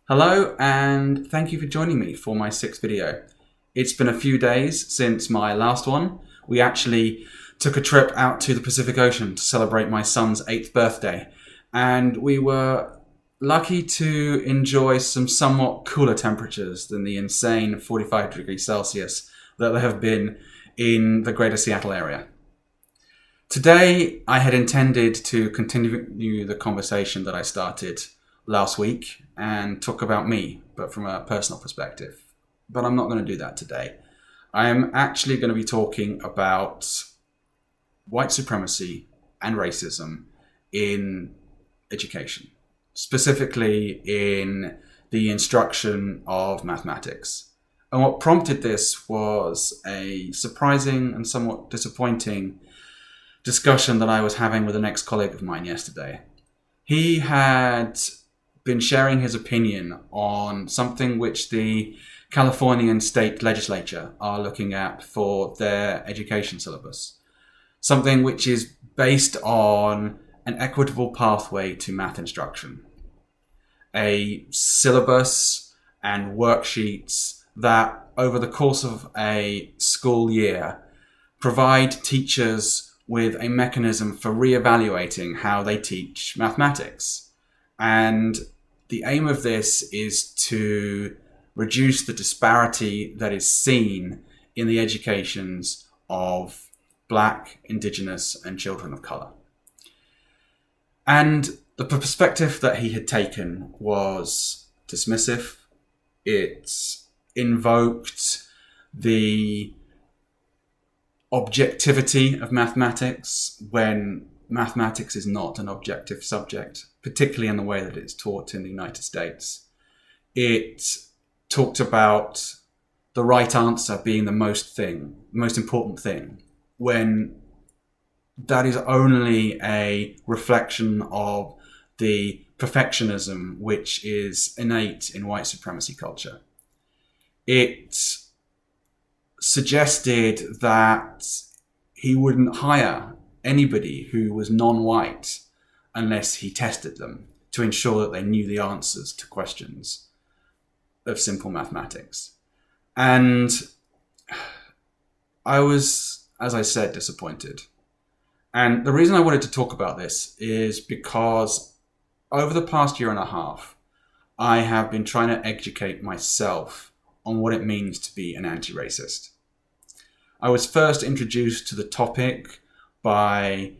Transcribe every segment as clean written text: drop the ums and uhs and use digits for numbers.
Hello, and thank you for joining me for my sixth video. It's been a few days since my last one. We actually took a trip out to the Pacific Ocean to celebrate my son's 8th birthday, and we were lucky to enjoy some somewhat cooler temperatures than the insane 45 degrees Celsius that there have been in the greater Seattle area. Today, I had intended to continue the conversation that I started last week and talk about me, but from a personal perspective. But I'm not going to do that today. I am actually going to be talking about white supremacy and racism in education, specifically in the instruction of mathematics. And what prompted this was a surprising and somewhat disappointing discussion that I was having with an ex-colleague of mine yesterday. He had been sharing his opinion on something which the Californian state legislature are looking at for their education syllabus. Something which is based on an equitable pathway to math instruction. A syllabus and worksheets that over the course of a school year provide teachers with a mechanism for re-evaluating how they teach mathematics. And the aim of this is to reduce the disparity that is seen in the educations of Black, Indigenous, and children of colour. And the perspective that he had taken was dismissive. It invoked the objectivity of mathematics when mathematics is not an objective subject, particularly in the way that it's taught in the United States. It talked about the right answer being the most important thing, when that is only a reflection of the perfectionism which is innate in white supremacy culture. It suggested that he wouldn't hire anybody who was non-white unless he tested them to ensure that they knew the answers to questions of simple mathematics. And I was, as I said, disappointed. And the reason I wanted to talk about this is because over the past year and a half, I have been trying to educate myself on what it means to be an anti-racist. I was first introduced to the topic by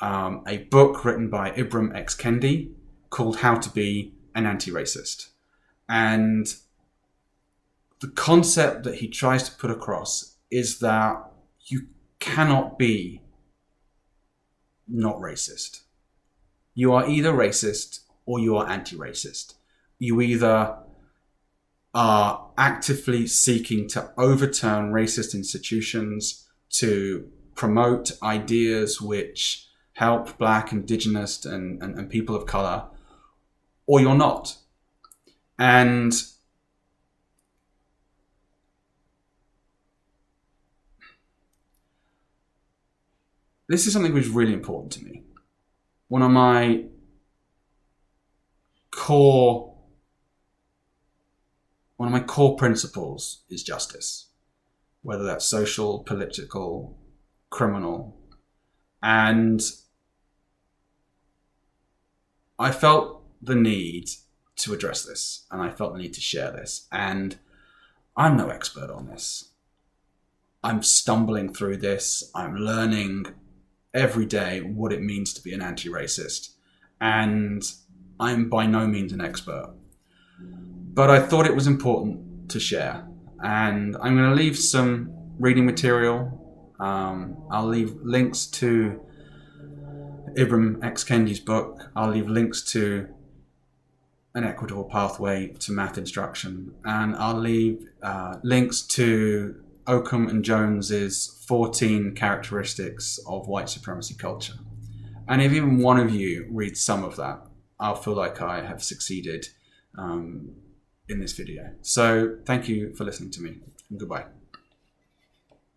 a book written by Ibram X. Kendi called How to Be an Anti-Racist. And the concept that he tries to put across is that you cannot be not racist. You are either racist or you are anti-racist. You either are actively seeking to overturn racist institutions, to promote ideas which help Black, Indigenous, and people of colour, or you're not. And this is something which is really important to me. One of my core principles is justice, whether that's social, political, criminal. And I felt the need to address this, and I felt the need to share this. And I'm no expert on this. I'm stumbling through this. I'm learning every day what it means to be an anti-racist. And I'm by no means an expert. But I thought it was important to share. And I'm going to leave some reading material. I'll leave links to Ibram X. Kendi's book. I'll leave links to An Equitable Pathway to Math Instruction. And I'll leave links to Occam and Jones's 14 characteristics of white supremacy culture. And if even one of you reads some of that, I'll feel like I have succeeded in this video. So thank you for listening to me, and goodbye.